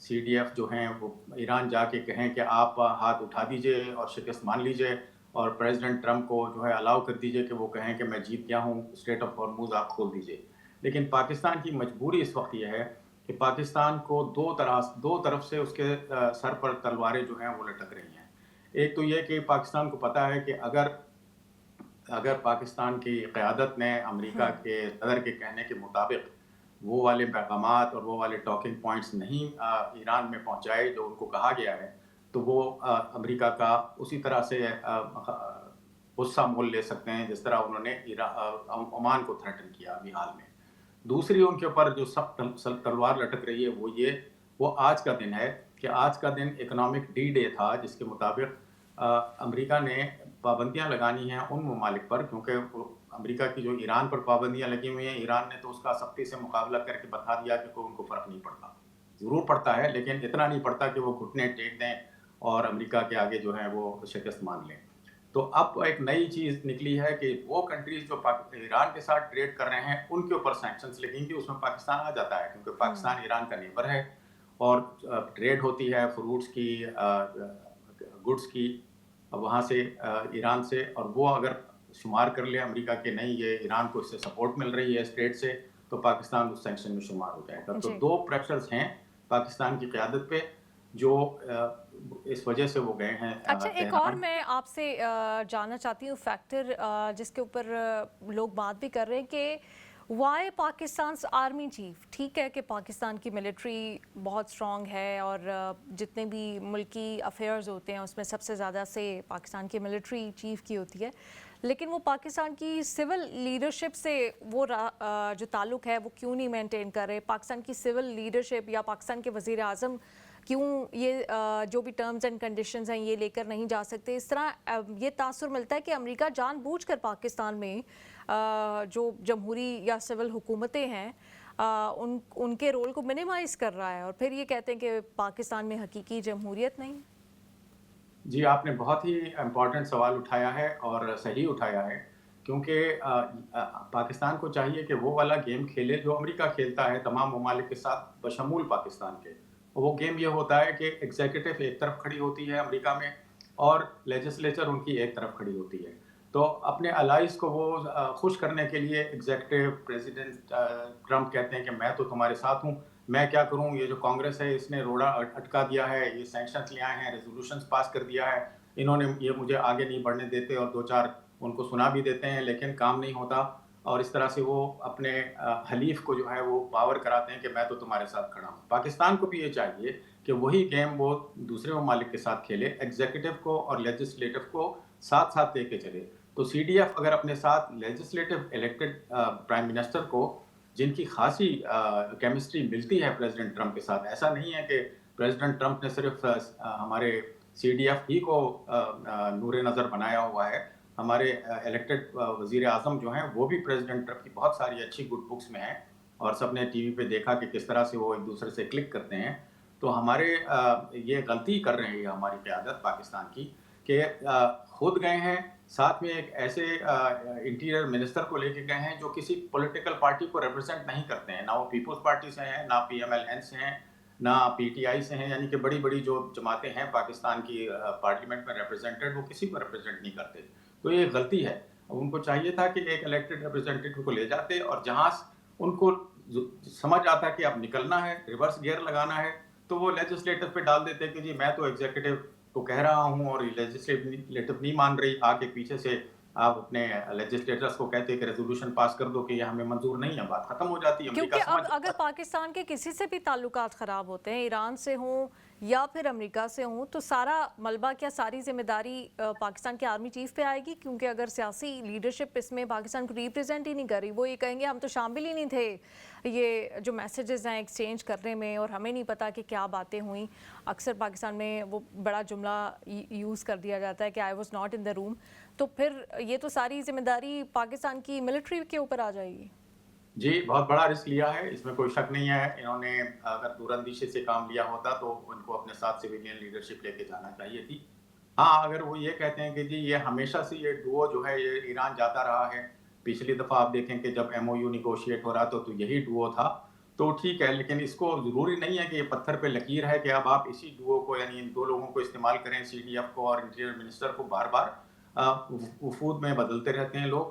CDF جو ہیں وہ ایران جا کے کہیں کہ آپ ہاتھ اٹھا دیجئے اور شکست مان لیجئے اور پریزیڈنٹ ٹرمپ کو جو ہے الاؤ کر دیجئے کہ وہ کہیں کہ میں جیت گیا ہوں، اسٹریٹ آف ہارموز آپ کھول دیجئے. لیکن پاکستان کی مجبوری اس وقت یہ ہے کہ پاکستان کو دو طرف سے اس کے سر پر تلواریں جو ہیں وہ لٹک رہی ہیں. ایک تو یہ کہ پاکستان کو پتہ ہے کہ اگر پاکستان کی قیادت نے امریکہ کے صدر کے کہنے کے مطابق وہ والے پیغامات اور وہ والے ٹاکنگ پوائنٹس نہیں ایران میں پہنچائے جو ان کو کہا گیا ہے، تو وہ امریکہ کا اسی طرح سے غصہ مول لے سکتے ہیں جس طرح انہوں نے عمان کو تھریٹن کیا ابھی حال میں. دوسری ان کے اوپر جو سخت تلوار لٹک رہی ہے وہ آج کا دن ہے کہ آج کا دن اکنامک ڈی ڈے تھا، جس کے مطابق امریکہ نے پابندیاں لگانی ہیں ان ممالک پر، کیونکہ امریکہ کی جو ایران پر پابندیاں لگی ہوئی ہیں، ایران نے تو اس کا سختی سے مقابلہ کر کے بتا دیا کہ کوئی ان کو فرق نہیں پڑتا. ضرور پڑتا ہے لیکن اتنا نہیں پڑتا کہ وہ گھٹنے ٹیک دیں اور امریکہ کے آگے جو ہے وہ شکست مان لیں. تو اب ایک نئی چیز نکلی ہے کہ وہ کنٹریز جو ایران کے ساتھ ٹریڈ کر رہے ہیں ان کے اوپر سینکشنز لگیں گی. اس میں پاکستان آ جاتا ہے کیونکہ پاکستان ایران کا نیبر ہے اور ٹریڈ ہوتی ہے فروٹس کی، گڈس کی وہاں سے ایران سے، اور وہ اگر شمار کر لے امریکہ کے نہیں یہ ایران کو اس سے سپورٹ مل رہی ہے اسٹریٹ سے، تو پاکستان اس سینکشن میں شمار ہو جائے گا. تو دو پریشرز ہیں پاکستان کی قیادت پہ جو اس وجہ سے وہ گئے ہیں. اچھا، ایک اور میں آپ سے جاننا چاہتی ہوں فیکٹر جس کے اوپر لوگ بات بھی کر رہے ہیں کہ وائی پاکستان آرمی چیف، ٹھیک ہے کہ پاکستان کی ملٹری بہت اسٹرانگ ہے اور جتنے بھی ملکی افیئرز ہوتے ہیں اس میں سب سے زیادہ سے پاکستان کی ملٹری چیف کی ہوتی ہے، لیکن وہ پاکستان کی سول لیڈرشپ سے وہ جو تعلق ہے وہ کیوں نہیں مینٹین کر رہے؟ پاکستان کی سول لیڈرشپ یا پاکستان کے وزیر اعظم کیوں یہ جو بھی ٹرمز اینڈ کنڈیشنز ہیں یہ لے کر نہیں جا سکتے؟ اس طرح یہ تاثر ملتا ہے کہ امریکہ جان بوجھ کر پاکستان میں جو جمہوری یا سول حکومتیں ہیں ان کے رول کو منیمائز کر رہا ہے، اور پھر یہ کہتے ہیں کہ پاکستان میں حقیقی جمہوریت نہیں. جی، آپ نے بہت ہی امپورٹنٹ سوال اٹھایا ہے اور صحیح اٹھایا ہے، کیونکہ پاکستان کو چاہیے کہ وہ والا گیم کھیلے جو امریکہ کھیلتا ہے تمام ممالک کے ساتھ بشمول پاکستان کے. وہ گیم یہ ہوتا ہے کہ ایگزیکٹو ایک طرف کھڑی ہوتی ہے امریکہ میں اور لیجسلیچر ان کی ایک طرف کھڑی ہوتی ہے. تو اپنے الائز کو وہ خوش کرنے کے لیے ایگزیکٹو پریزیڈنٹ ٹرمپ کہتے ہیں کہ میں تو تمہارے ساتھ ہوں، میں کیا کروں، یہ جو کانگریس ہے اس نے روڑا اٹکا دیا ہے، یہ سینکشنز لے آئے ہیں، ریزولوشنز پاس کر دیا ہے، انہوں نے یہ مجھے آگے نہیں بڑھنے دیتے اور دو چار ان کو سنا بھی دیتے ہیں لیکن کام نہیں ہوتا، اور اس طرح سے وہ اپنے حلیف کو جو ہے وہ باور کراتے ہیں کہ میں تو تمہارے ساتھ کھڑا ہوں. پاکستان کو بھی یہ چاہیے کہ وہی گیم وہ دوسرے ممالک کے ساتھ کھیلے، ایگزیکٹو کو اور لیجسلیٹو کو ساتھ ساتھ لے کے چلے. تو CDF اگر اپنے ساتھ لیجسلیٹو الیکٹڈ پرائم منسٹر کو، جن کی خاصی کیمسٹری ملتی ہے پریزیڈنٹ ٹرمپ کے ساتھ، ایسا نہیں ہے کہ پریزیڈنٹ ٹرمپ نے صرف ہمارے CDF ہی کو نور نظر بنایا ہوا ہے، ہمارے الیکٹڈ وزیر اعظم جو ہیں وہ بھی پریزیڈنٹ ٹرمپ کی بہت ساری اچھی گڈ بکس میں ہیں اور سب نے ٹی وی پہ دیکھا کہ کس طرح سے وہ ایک دوسرے سے کلک کرتے ہیں. تو ہمارے یہ غلطی کر رہے ہیں ہماری قیادت پاکستان کی کہ خود گئے ہیں ساتھ میں ایک ایسے انٹیریئر منسٹر کو لے کے گئے ہیں جو کسی پولیٹیکل پارٹی کو ریپرزینٹ نہیں کرتے ہیں، نہ وہ پیپلز پارٹی سے ہیں، نہ PMLN سے ہیں، نہ PTI سے ہیں، یعنی کہ بڑی بڑی جو جماعتیں ہیں پاکستان کی پارلیمنٹ میں ریپرزینٹڈ، وہ کسی کو ریپرزینٹ نہیں کرتے. تو یہ غلطی ہے. ان کو چاہیے تھا کہ ایک الیکٹڈ ریپرزینٹیٹیو کو لے جاتے اور جہاں ان کو سمجھ آتا کہ اب نکلنا ہے، ریورس گیئر لگانا ہے، تو وہ لیجسلیٹو پہ ڈال دیتے کہ جی میں تو ایگزیکٹو کو کہہ رہا ہوں اور لیجسلیٹو نہیں مان رہی، آگے پیچھے سے آپ اپنے لیجسلیٹرز کو کہتے کہ ریزولوشن پاس کر دو کہ یہ ہمیں منظور نہیں ہے، بات ختم ہو جاتی ہے. کیونکہ اب اگر پاکستان کے کسی سے بھی تعلقات خراب ہوتے ہیں، ایران سے ہوں یا پھر امریکہ سے ہوں، تو سارا ملبہ کیا ساری ذمہ داری پاکستان کے آرمی چیف پہ آئے گی؟ کیونکہ اگر سیاسی لیڈرشپ اس میں پاکستان کو ریپریزنٹ ہی نہیں کر رہی، وہ یہ کہیں گے ہم تو شامل ہی نہیں تھے یہ جو میسیجز ہیں ایکسچینج کرنے میں اور ہمیں نہیں پتا کہ کیا باتیں ہوئیں. اکثر پاکستان میں وہ بڑا جملہ یوز کر دیا جاتا ہے کہ آئی واز ناٹ ان دا روم. تو پھر یہ تو ساری ذمہ داری پاکستان کی ملٹری کے اوپر آ جائے گی. جی، بہت بڑا رسک لیا ہے، اس میں کوئی شک نہیں ہے. انہوں نے اگر دور اندیشی سے کام لیا ہوتا تو ان کو اپنے ساتھ سویلین لیڈرشپ لے کے جانا چاہیے تھی. ہاں، اگر وہ یہ کہتے ہیں کہ جی یہ ہمیشہ سے یہ ڈوو جو ہے یہ ایران جاتا رہا ہے، پچھلی دفعہ آپ دیکھیں کہ جب MOU نیگوشیٹ ہو رہا تو یہی ڈوو تھا، تو ٹھیک ہے، لیکن اس کو ضروری نہیں ہے کہ یہ پتھر پہ لکیر ہے کہ اب آپ اسی ڈوو کو یعنی ان دو لوگوں کو استعمال کریں، سی ڈی ایف کو اور انٹیریئر منسٹر کو بار بار وفود میں بدلتے رہتے ہیں لوگ.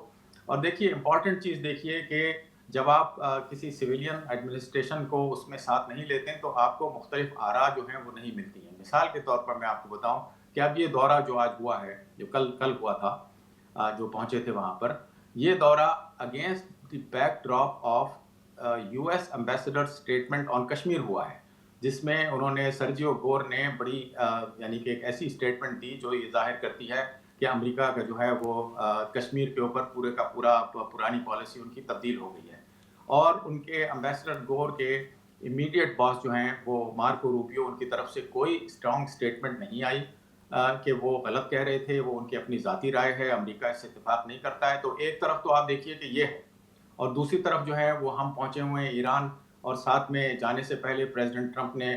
اور دیکھیے امپورٹنٹ چیز دیکھیے کہ جب آپ کسی سویلین ایڈمنسٹریشن کو اس میں ساتھ نہیں لیتے ہیں تو آپ کو مختلف آراء جو ہیں وہ نہیں ملتی ہیں. مثال کے طور پر میں آپ کو بتاؤں کہ اب یہ دورہ جو آج ہوا ہے، جو کل ہوا تھا، جو پہنچے تھے وہاں پر، یہ دورہ against the back drop of U S ambassador statement on Kashmir ہوا ہے، جس میں انہوں نے سرجیو گور نے بڑی یعنی کہ ایک ایسی اسٹیٹمنٹ دی جو یہ ظاہر کرتی ہے کہ امریکہ کا جو ہے وہ کشمیر کے اوپر پورے کا پورا پرانی پالیسی ان کی تبدیل ہو گئی ہے. اور ان کے ایمبیسڈر گور کے امیڈیٹ باس جو ہیں وہ مارکو روبیو، ان کی طرف سے کوئی اسٹرانگ اسٹیٹمنٹ نہیں آئی کہ وہ غلط کہہ رہے تھے، وہ ان کی اپنی ذاتی رائے ہے، امریکہ اس سے اتفاق نہیں کرتا ہے. تو ایک طرف تو آپ دیکھیے کہ یہ ہے، اور دوسری طرف جو ہے وہ ہم پہنچے ہوئے ہیں ایران، اور ساتھ میں جانے سے پہلے پریزیڈنٹ ٹرمپ نے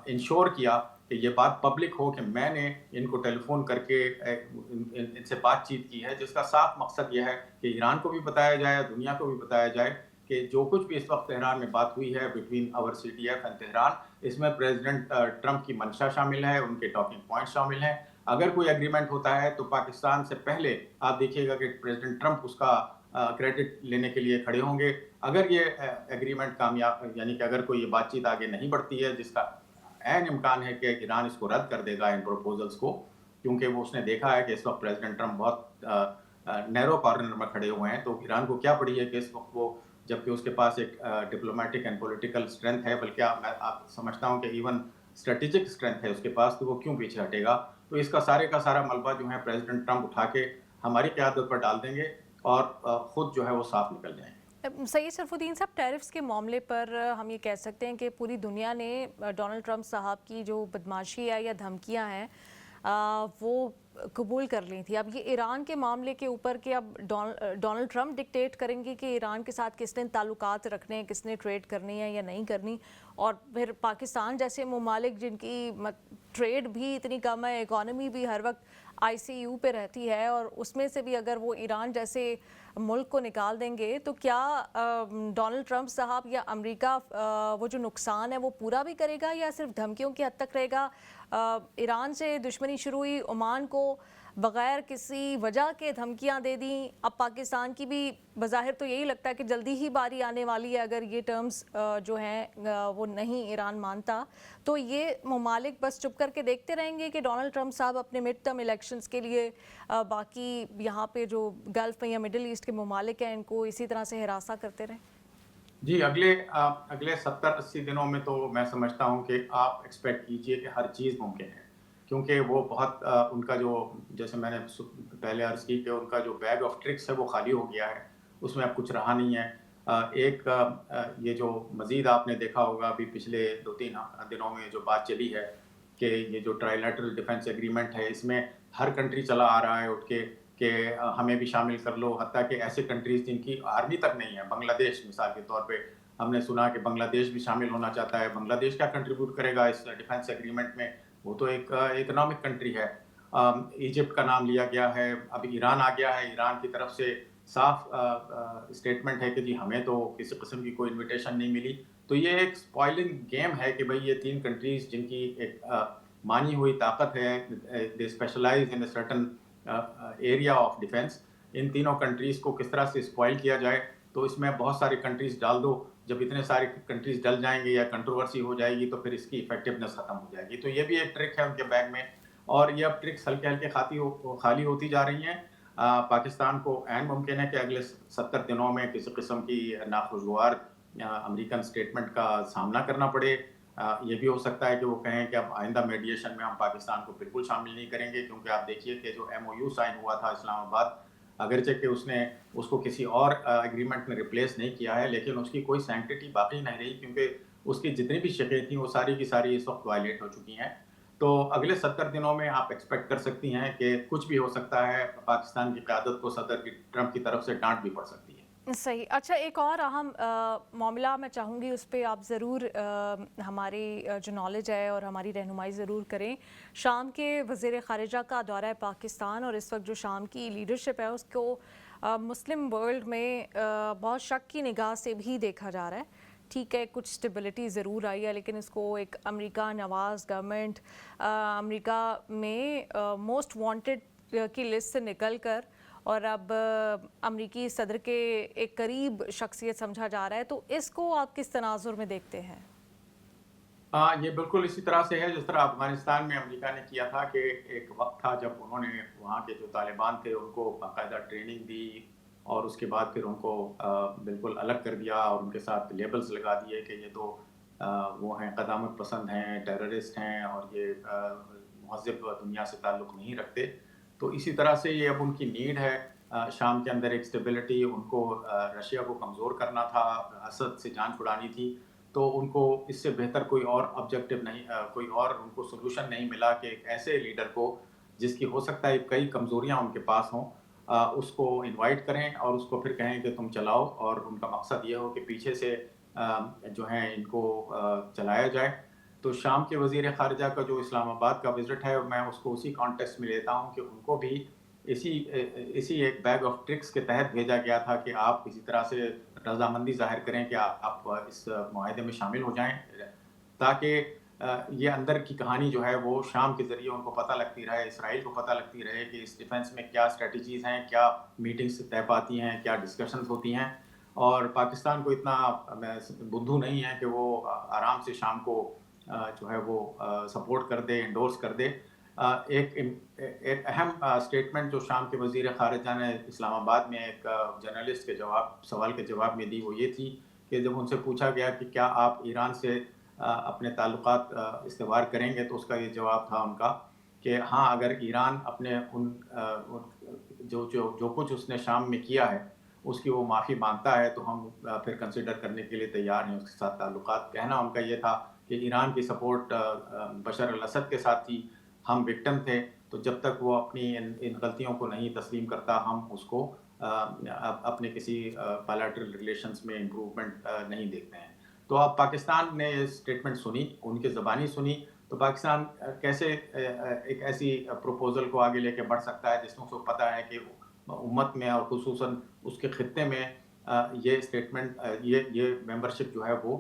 انشور کیا کہ یہ بات پبلک ہو کہ میں نے ان کو ٹیلی فون کر کے ان سے بات چیت کی ہے، جس کا صاف مقصد یہ ہے کہ ایران کو بھی بتایا جائے، دنیا کو بھی بتایا جائے کہ جو کچھ بھی اس وقت تہران میں بات ہوئی ہے between our C D F and Tehran, اس میں پریزیڈنٹ ٹرمپ کی منشا شامل ہے، ان کے ٹاکنگ پوائنٹ شامل ہیں. اگر کوئی ایگریمنٹ ہوتا ہے تو پاکستان سے پہلے آپ دیکھیے گا کہ پریزیڈنٹ ٹرمپ اس کا کریڈٹ لینے کے لیے کھڑے ہوں گے. اگر یہ ایگریمنٹ کامیاب یعنی کہ اگر کوئی یہ بات چیت آگے نہیں بڑھتی ہے، جس کا عین امکان ہے کہ ایران اس کو رد کر دے گا ان پروپوزلز کو، کیونکہ وہ اس نے دیکھا ہے کہ اس وقت پریزیڈنٹ ٹرمپ بہت نیرو کارنر میں کھڑے ہوئے ہیں، تو ایران کو کیا پڑی ہے کہ اس وقت وہ، جبکہ اس کے پاس ایک ڈپلومیٹک اینڈ پولیٹیکل اسٹرینتھ ہے، بلکہ میں آپ سمجھتا ہوں کہ ایون اسٹریٹجک اسٹرینتھ ہے اس کے پاس، تو وہ کیوں پیچھے ہٹے گا. تو اس کا سارا ملبہ جو ہے پریزیڈنٹ ٹرمپ اٹھا کے ہماری قیادت پر ڈال دیں گے اور خود جو ہے وہ صاف نکل جائیں گے. سید شرف الدین صاحب، ٹیرفز کے معاملے پر ہم یہ کہہ سکتے ہیں کہ پوری دنیا نے ڈونلڈ ٹرمپ صاحب کی جو بدماشی ہے یا دھمکیاں ہیں وہ قبول کر لی تھی. اب یہ ایران کے معاملے کے اوپر کہ اب ڈونلڈ ٹرمپ ڈکٹیٹ کریں گے کہ ایران کے ساتھ کس نے تعلقات رکھنے ہیں، کس نے ٹریڈ کرنی ہے یا نہیں کرنی، اور پھر پاکستان جیسے ممالک جن کی ٹریڈ بھی اتنی کم ہے، اکانومی بھی ہر وقت آئی سی یو پہ رہتی ہے، اور اس میں سے بھی اگر وہ ایران جیسے ملک کو نکال دیں گے تو کیا ڈونلڈ ٹرمپ صاحب یا امریکہ وہ جو نقصان ہے وہ پورا بھی کرے گا یا صرف دھمکیوں کی حد تک رہے گا؟ ایران سے دشمنی شروع ہوئی، عمان کو بغیر کسی وجہ کے دھمکیاں دے دیں، اب پاکستان کی بھی بظاہر تو یہی لگتا ہے کہ جلدی ہی باری آنے والی ہے اگر یہ ٹرمز جو ہیں وہ نہیں ایران مانتا. تو یہ ممالک بس چپ کر کے دیکھتے رہیں گے کہ ڈونلڈ ٹرمپ صاحب اپنے مڈ ٹرم الیکشنز کے لیے باقی یہاں پہ جو گلف میں یا مڈل ایسٹ کے ممالک ہیں ان کو اسی طرح سے ہراساں کرتے رہیں؟ جی، اگلے 70-80 دنوں میں تو میں سمجھتا ہوں کہ آپ ایکسپیکٹ کیجئے کہ ہر چیز ممکن ہے، کیونکہ وہ بہت ان کا جو، جیسے میں نے پہلے عرض کی کہ ان کا جو بیگ آف ٹرکس ہے وہ خالی ہو گیا ہے، اس میں اب کچھ رہا نہیں ہے. ایک یہ جو مزید آپ نے دیکھا ہوگا ابھی پچھلے 2-3 دنوں میں جو بات چلی ہے کہ یہ جو ٹرائی لیٹرل ڈیفنس ایگریمنٹ ہے، اس میں ہر کنٹری چلا آ رہا ہے اٹھ کے کہ ہمیں بھی شامل کر لو، حتیٰ کہ ایسے کنٹریز جن کی آرمی تک نہیں ہے، بنگلہ دیش مثال کے طور پہ ہم نے سنا کہ بنگلہ دیش بھی شامل ہونا چاہتا ہے. بنگلہ دیش کیا کنٹریبیوٹ کرے گا اس ڈیفنس ایگریمنٹ میں؟ وہ تو ایک اکنامک کنٹری ہے. ایجپٹ کا نام لیا گیا ہے، اب ایران آ گیا ہے، ایران کی طرف سے صاف اسٹیٹمنٹ ہے کہ جی ہمیں تو کسی قسم کی کوئی انویٹیشن نہیں ملی. تو یہ ایک اسپوائلنگ گیم ہے کہ بھئی یہ 3 کنٹریز جن کی ایک مانی ہوئی طاقت ہے، they specialise in a certain area of defence, ان تینوں کنٹریز کو کس طرح سے اسپوائل کیا جائے. تو اس میں بہت ساری کنٹریز ڈال دو، جب اتنے سارے کنٹریز ڈل جائیں گے یا کنٹروورسی ہو جائے گی تو پھر اس کی افیکٹونیس ختم ہو جائے گی. تو یہ بھی ایک ٹرک ہے ان کے بیگ میں، اور یہ اب ٹرکس ہلکے خالی ہوتی جا رہی ہیں. پاکستان کو عین ممکن ہے کہ اگلے 70 دنوں میں کسی قسم کی ناخوشگوار امریکن اسٹیٹمنٹ کا سامنا کرنا پڑے. یہ بھی ہو سکتا ہے کہ وہ کہیں کہ اب آئندہ میڈیشن میں ہم پاکستان کو بالکل شامل نہیں کریں گے، کیونکہ آپ دیکھیے کہ جو ایم او یو سائن ہوا تھا اسلام آباد، اگرچہ کہ اس نے اس کو کسی اور ایگریمنٹ میں ریپلیس نہیں کیا ہے، لیکن اس کی کوئی سینکٹیٹی باقی نہیں رہی، کیونکہ اس کی جتنی بھی شقیں تھیں وہ ساری کی ساری اس وقت وائلیٹ ہو چکی ہیں. تو اگلے 70 دنوں میں آپ ایکسپیکٹ کر سکتی ہیں کہ کچھ بھی ہو سکتا ہے، پاکستان کی قیادت کو صدر ٹرمپ کی طرف سے ڈانٹ بھی پڑ سکتی ہے. صحیح. اچھا، ایک اور اہم معاملہ میں چاہوں گی اس پہ آپ ضرور ہماری جو نالج ہے اور ہماری رہنمائی ضرور کریں. شام کے وزیر خارجہ کا دورہ پاکستان، اور اس وقت جو شام کی لیڈرشپ ہے اس کو مسلم ورلڈ میں بہت شک کی نگاہ سے بھی دیکھا جا رہا ہے ٹھیک ہے کچھ اسٹیبلٹی ضرور آئی ہے لیکن اس کو ایک امریکہ نواز گورنمنٹ امریکہ میں موسٹ وانٹڈ کی لسٹ سے نکل کر اور اب امریکی صدر کے ایک قریب شخصیت سمجھا جا رہا ہے، تو اس کو آپ کس تناظر میں دیکھتے ہیں؟ یہ بالکل اسی طرح سے ہے جس طرح افغانستان میں امریکہ نے کیا تھا کہ ایک وقت تھا جب انہوں نے وہاں کے جو طالبان تھے ان کو باقاعدہ ٹریننگ دی اور اس کے بعد پھر ان کو بالکل الگ کر دیا اور ان کے ساتھ لیبلز لگا دیے کہ یہ تو وہ ہیں قدامت پسند ہیں، ٹیررسٹ ہیں اور یہ مہذب دنیا سے تعلق نہیں رکھتے. تو اسی طرح سے یہ اب ان کی نیڈ ہے شام کے اندر ایک اسٹیبلٹی، ان کو رشیا کو کمزور کرنا تھا، اسد سے جان چھڑانی تھی. تو ان کو اس سے بہتر کوئی اور آبجیکٹیو نہیں، کوئی اور ان کو سولوشن نہیں ملا کہ ایک ایسے لیڈر کو جس کی ہو سکتا ہے کئی کمزوریاں ان کے پاس ہوں، اس کو انوائٹ کریں اور اس کو پھر کہیں کہ تم چلاؤ، اور ان کا مقصد یہ ہو کہ پیچھے سے جو ہیں ان کو چلایا جائے. تو شام کے وزیر خارجہ کا جو اسلام آباد کا وزٹ ہے میں اس کو اسی کانٹیکسٹ میں لیتا ہوں کہ ان کو بھی اسی ایک بیگ آف ٹرکس کے تحت بھیجا گیا تھا کہ آپ اسی طرح سے رضامندی ظاہر کریں کہ آپ اس معاہدے میں شامل ہو جائیں، تاکہ یہ اندر کی کہانی جو ہے وہ شام کے ذریعے ان کو پتہ لگتی رہے، اسرائیل کو پتہ لگتی رہے کہ اس ڈیفنس میں کیا اسٹریٹجیز ہیں، کیا میٹنگز طے پاتی ہیں، کیا ڈسکشنز ہوتی ہیں. اور پاکستان کو اتنا بدھو نہیں ہے کہ وہ آرام سے شام کو جو ہے وہ سپورٹ کر دے، انڈورس کر دے. ایک اہم اسٹیٹمنٹ جو شام کے وزیر خارجہ نے اسلام آباد میں ایک جرنلسٹ کے سوال کے جواب میں دی وہ یہ تھی کہ جب ان سے پوچھا گیا کہ کیا آپ ایران سے اپنے تعلقات استوار کریں گے، تو اس کا یہ جواب تھا ان کا کہ ہاں، اگر ایران اپنے ان جو کچھ اس نے شام میں کیا ہے اس کی وہ معافی مانگتا ہے تو ہم پھر کنسیڈر کرنے کے لیے تیار ہیں اس کے ساتھ تعلقات. کہنا ان کا یہ تھا کہ ایران کی سپورٹ بشار الاسد کے ساتھ تھی، ہم وکٹم تھے، تو جب تک وہ اپنی ان غلطیوں کو نہیں تسلیم کرتا ہم اس کو اپنے کسی بائلیٹرل ریلیشنز میں امپروومنٹ نہیں دیکھتے ہیں. تو اب پاکستان نے یہ اسٹیٹمنٹ سنی، ان کی زبانی سنی، تو پاکستان کیسے ایک ایسی پروپوزل کو آگے لے کے بڑھ سکتا ہے جس میں اس کو پتہ ہے کہ امت میں اور خصوصاً اس کے خطے میں یہ اسٹیٹمنٹ یہ ممبرشپ جو ہے وہ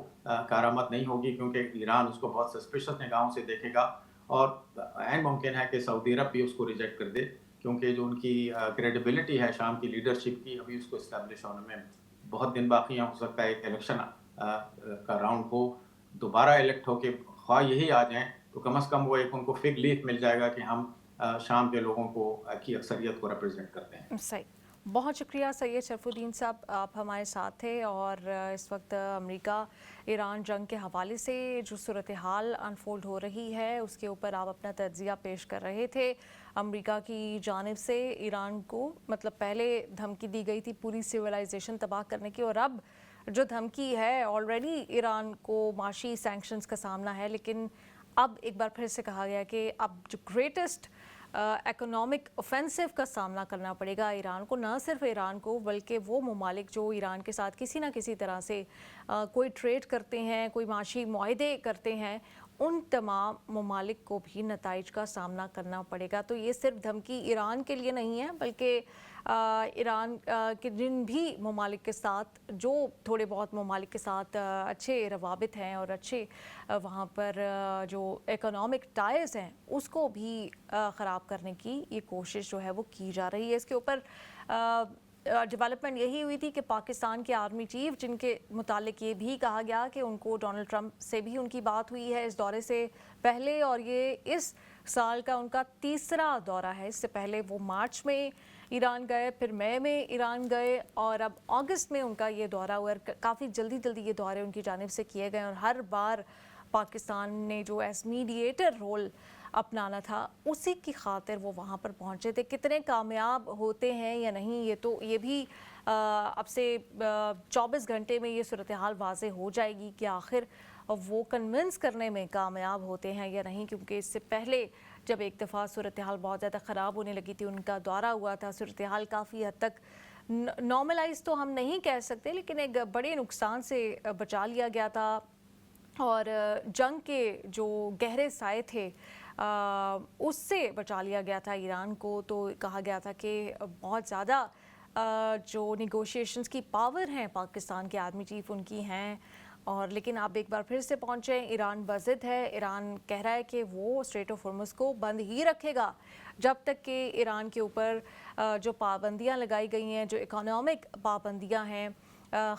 کارآمد نہیں ہوگی، کیونکہ ایران اس کو بہت سسپیشس نگاہوں سے دیکھے گا اور عین ممکن ہے کہ سعودی عرب بھی اس کو ریجیکٹ کر دے، کیونکہ جو ان کی کریڈیبلٹی ہے شام کی لیڈرشپ کی ابھی اس کو اسٹیبلش ہونے میں بہت دن باقی ہیں. ہو سکتا ہے ایک الیکشن کا راؤنڈ ہو، دوبارہ الیکٹ ہو کے خواہ یہی آ جائیں تو کم از کم وہ ایک ان کو فگ لیف مل جائے گا کہ ہم شام کے لوگوں کو کی اکثریت کو ریپرزینٹ کرتے ہیں. صحیح، بہت شکریہ سید شرف الدین صاحب، آپ ہمارے ساتھ تھے اور اس وقت امریکہ ایران جنگ کے حوالے سے جو صورتحال انفولڈ ہو رہی ہے اس کے اوپر آپ اپنا تجزیہ پیش کر رہے تھے. امریکہ کی جانب سے ایران کو مطلب پہلے دھمکی دی گئی تھی پوری سویلائزیشن تباہ کرنے کی، اور اب جو دھمکی ہے آلریڈی ایران کو معاشی سینکشنز کا سامنا ہے، لیکن اب ایک بار پھر سے کہا گیا کہ اب جو گریٹسٹ اکنامک اوفینسو کا سامنا کرنا پڑے گا ایران کو، نہ صرف ایران کو بلکہ وہ ممالک جو ایران کے ساتھ کسی نہ کسی طرح سے کوئی ٹریڈ کرتے ہیں، کوئی معاشی معاہدے کرتے ہیں، ان تمام ممالک کو بھی نتائج کا سامنا کرنا پڑے گا. تو یہ صرف دھمکی ایران کے لیے نہیں ہے بلکہ ایران کے جن بھی ممالک کے ساتھ جو تھوڑے بہت ممالک کے ساتھ اچھے روابط ہیں اور اچھے وہاں پر جو اکنامک ٹائز ہیں اس کو بھی خراب کرنے کی یہ کوشش جو ہے وہ کی جا رہی ہے. اس کے اوپر ڈیولپمنٹ یہی ہوئی تھی کہ پاکستان کے آرمی چیف جن کے متعلق یہ بھی کہا گیا کہ ان کو ڈونلڈ ٹرمپ سے بھی ان کی بات ہوئی ہے اس دورے سے پہلے، اور یہ اس سال کا ان کا تیسرا دورہ ہے. اس سے پہلے وہ مارچ میں ایران گئے، پھر مئی میں ایران گئے اور اب اگست میں ان کا یہ دورہ ہوا. کافی جلدی یہ دورے ان کی جانب سے کیے گئے اور ہر بار پاکستان نے جو ایز میڈیٹر رول اپنانا تھا اسی کی خاطر وہ وہاں پر پہنچے تھے. کتنے کامیاب ہوتے ہیں یا نہیں یہ بھی اب سے 24 گھنٹے میں یہ صورتحال واضح ہو جائے گی کہ آخر وہ کنونس کرنے میں کامیاب ہوتے ہیں یا نہیں، کیونکہ اس سے پہلے جب ایک دفعہ صورتحال بہت زیادہ خراب ہونے لگی تھی، ان کا دورہ ہوا تھا، صورتحال کافی حد تک نارملائز تو ہم نہیں کہہ سکتے لیکن ایک بڑے نقصان سے بچا لیا گیا تھا، اور جنگ کے جو گہرے سائے تھے اس سے بچا لیا گیا تھا ایران کو. تو کہا گیا تھا کہ بہت زیادہ جو نیگوشیشنز کی پاور ہیں پاکستان کے آرمی چیف ان کی ہیں، اور لیکن آپ ایک بار پھر سے پہنچے، ایران بضد ہے، ایران کہہ رہا ہے کہ وہ اسٹریٹ آف ہارمز کو بند ہی رکھے گا جب تک کہ ایران کے اوپر جو پابندیاں لگائی گئی ہیں، جو اکنامک پابندیاں ہیں،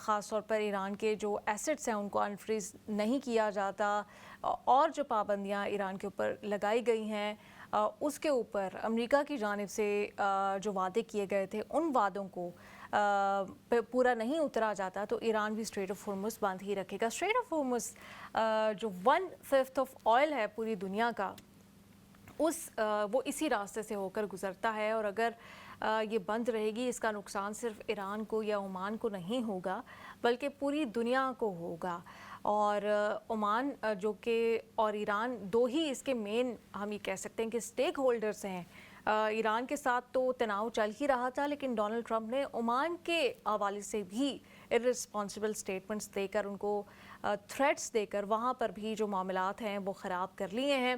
خاص طور پر ایران کے جو ایسٹس ہیں ان کو انفریز نہیں کیا جاتا، اور جو پابندیاں ایران کے اوپر لگائی گئی ہیں اس کے اوپر امریکہ کی جانب سے جو وعدے کیے گئے تھے ان وعدوں کو پورا نہیں اترا جاتا تو ایران بھی اسٹریٹ آف ہارمز بند ہی رکھے گا۔ اسٹریٹ آف ہارمز جو 1/5 آف آئل ہے پوری دنیا کا، وہ اسی راستے سے ہو کر گزرتا ہے، اور اگر یہ بند رہے گی اس کا نقصان صرف ایران کو یا عمان کو نہیں ہوگا بلکہ پوری دنیا کو ہوگا۔ اور عمان جو کہ اور ایران دو ہی اس کے مین ہم یہ کہہ سکتے ہیں کہ اسٹیک ہولڈرز ہیں۔ ایران کے ساتھ تو تناؤ چل ہی رہا تھا، لیکن ڈونلڈ ٹرمپ نے عمان کے حوالے سے بھی ارسپانسبل سٹیٹمنٹس دے کر، ان کو تھریٹس دے کر وہاں پر بھی جو معاملات ہیں وہ خراب کر لیے ہیں۔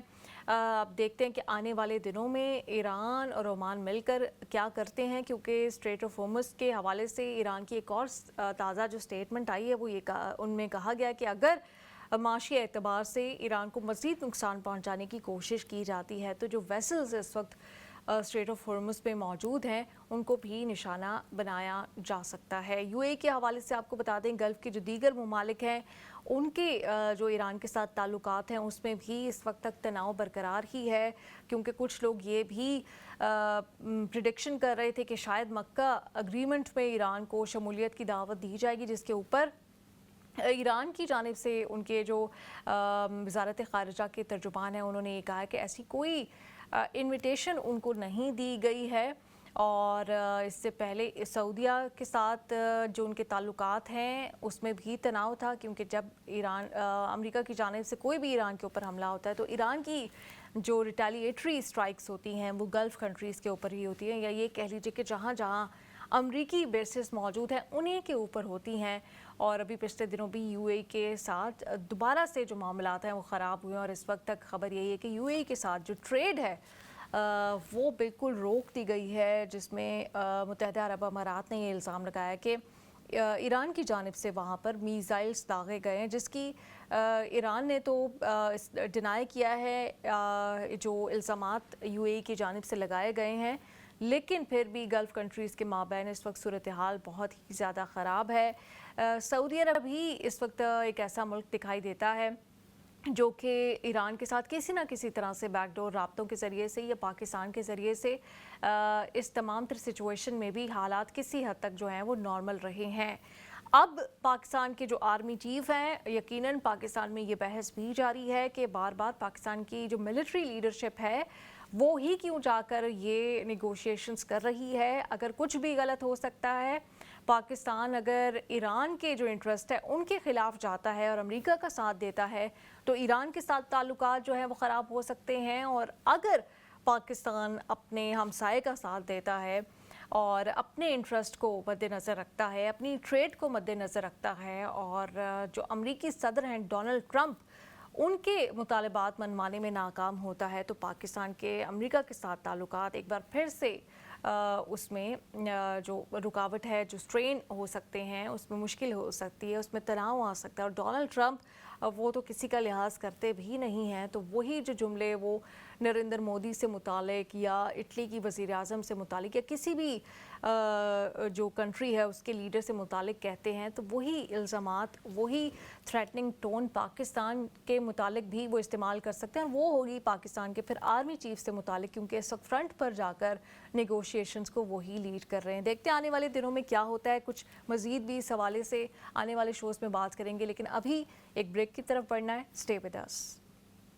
اب دیکھتے ہیں کہ آنے والے دنوں میں ایران اور عمان مل کر کیا کرتے ہیں، کیونکہ اسٹریٹ آف ہارمز کے حوالے سے ایران کی ایک اور تازہ جو سٹیٹمنٹ آئی ہے وہ یہ ان میں کہا گیا کہ اگر معاشی اعتبار سے ایران کو مزید نقصان پہنچانے کی کوشش کی جاتی ہے تو جو ویسلز اس وقت اسٹریٹ آف ہارمز پہ موجود ہیں ان کو بھی نشانہ بنایا جا سکتا ہے۔ یو اے کے حوالے سے آپ کو بتا دیں گلف کے جو دیگر ممالک ہیں ان کے جو ایران کے ساتھ تعلقات ہیں اس میں بھی اس وقت تک تناؤ برقرار ہی ہے، کیونکہ کچھ لوگ یہ بھی پریڈکشن کر رہے تھے کہ شاید مکہ اگریمنٹ میں ایران کو شمولیت کی دعوت دی جائے گی، جس کے اوپر ایران کی جانب سے ان کے جو وزارت خارجہ کے ترجمان ہیں انہوں نے یہ کہا کہ ایسی کوئی انویٹیشن ان کو نہیں دی گئی ہے، اور اس سے پہلے سعودیہ کے ساتھ جو ان کے تعلقات ہیں اس میں بھی تناؤ تھا، کیونکہ جب امریکہ کی جانب سے کوئی بھی ایران کے اوپر حملہ ہوتا ہے تو ایران کی جو ریٹیلیٹری سٹرائکس ہوتی ہیں وہ گلف کنٹریز کے اوپر ہی ہوتی ہیں، یا یہ کہہ لیجیے کہ جہاں جہاں امریکی بیسز موجود ہیں انہیں کے اوپر ہوتی ہیں۔ اور ابھی پچھلے دنوں بھی یو اے کے ساتھ دوبارہ سے جو معاملات ہیں وہ خراب ہوئے ہیں، اور اس وقت تک خبر یہی ہے کہ یو اے کے ساتھ جو ٹریڈ ہے وہ بالکل روک دی گئی ہے، جس میں متحدہ عرب امارات نے یہ الزام لگایا کہ ایران کی جانب سے وہاں پر میزائلز داغے گئے ہیں، جس کی ایران نے تو ڈینائی کیا ہے جو الزامات یو اے کی جانب سے لگائے گئے ہیں، لیکن پھر بھی گلف کنٹریز کے مابین اس وقت صورتحال بہت ہی زیادہ خراب ہے۔ سعودی عرب بھی اس وقت ایک ایسا ملک دکھائی دیتا ہے جو کہ ایران کے ساتھ کسی نہ کسی طرح سے بیک ڈور رابطوں کے ذریعے سے یا پاکستان کے ذریعے سے اس تمام تر سچویشن میں بھی حالات کسی حد تک جو ہیں وہ نارمل رہے ہیں۔ اب پاکستان کے جو آرمی چیف ہیں، یقیناً پاکستان میں یہ بحث بھی جاری ہے کہ بار بار پاکستان کی جو ملٹری لیڈرشپ ہے وہ ہی کیوں جا کر یہ نیگوشیشنز کر رہی ہے، اگر کچھ بھی غلط ہو سکتا ہے۔ پاکستان اگر ایران کے جو انٹرسٹ ہے ان کے خلاف جاتا ہے اور امریکہ کا ساتھ دیتا ہے تو ایران کے ساتھ تعلقات جو ہیں وہ خراب ہو سکتے ہیں، اور اگر پاکستان اپنے ہمسائے کا ساتھ دیتا ہے اور اپنے انٹرسٹ کو مد نظر رکھتا ہے، اپنی ٹریڈ کو مد نظر رکھتا ہے، اور جو امریکی صدر ہیں ڈونلڈ ٹرمپ ان کے مطالبات منوانے میں ناکام ہوتا ہے تو پاکستان کے امریکہ کے ساتھ تعلقات ایک بار پھر سے اس میں جو رکاوٹ ہے، جو سٹرین ہو سکتے ہیں، اس میں مشکل ہو سکتی ہے، اس میں تناؤ آ سکتا ہے۔ اور ڈونلڈ ٹرمپ وہ تو کسی کا لحاظ کرتے بھی نہیں ہیں، تو وہی جو جملے وہ نریندر مودی سے متعلق یا اٹلی کی وزیر اعظم سے متعلق یا کسی بھی جو کنٹری ہے اس کے لیڈر سے متعلق کہتے ہیں، تو وہی الزامات، وہی تھریٹننگ ٹون پاکستان کے متعلق بھی وہ استعمال کر سکتے ہیں، اور وہ ہوگی پاکستان کے پھر آرمی چیف سے متعلق، کیونکہ اس وقت فرنٹ پر جا کر نیگوشیشنز کو وہی لیڈ کر رہے ہیں۔ دیکھتے ہیں آنے والے دنوں میں کیا ہوتا ہے، کچھ مزید بھی اس حوالے سے آنے والے شوز میں بات کریں گے، لیکن ابھی ایک بریک کی طرف بڑھنا ہے۔ Stay with us.